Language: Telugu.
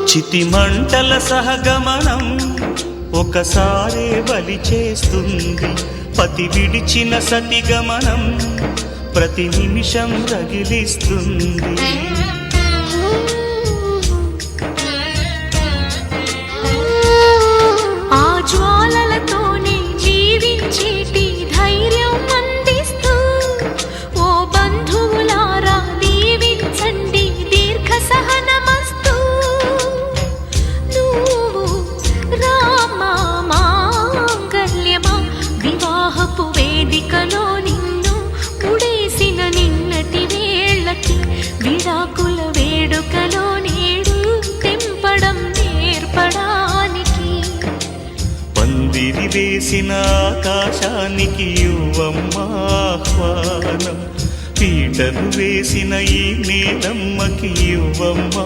చితిమంటల సహగమనం ఒకసారే బలి చేస్తుంది. పతి విడిచిన సతిగమనం ప్రతి నిమిషం రగిలిస్తుంది. ఆ జ్వాలలతోనే జీవించేటి ధైర్యం అందిస్తూ ఓ బంధువులారా దీవించండి దీర్ఘ సహనమస్తు. నువ్వు రామా మాంగల్యమా వివాహపు వేదికలో నిన్ను ఉడేసిన నిన్నటి వేళ్ళకి విడాకుల వేడుకలో నేడు తెంపడం నేర్పడానికి. పందిరి వేసిన ఆకాశానికి యువమ్మా ఆహ్వానం, పీటలు వేసిన ఈ నేలమ్మకి యువమ్మా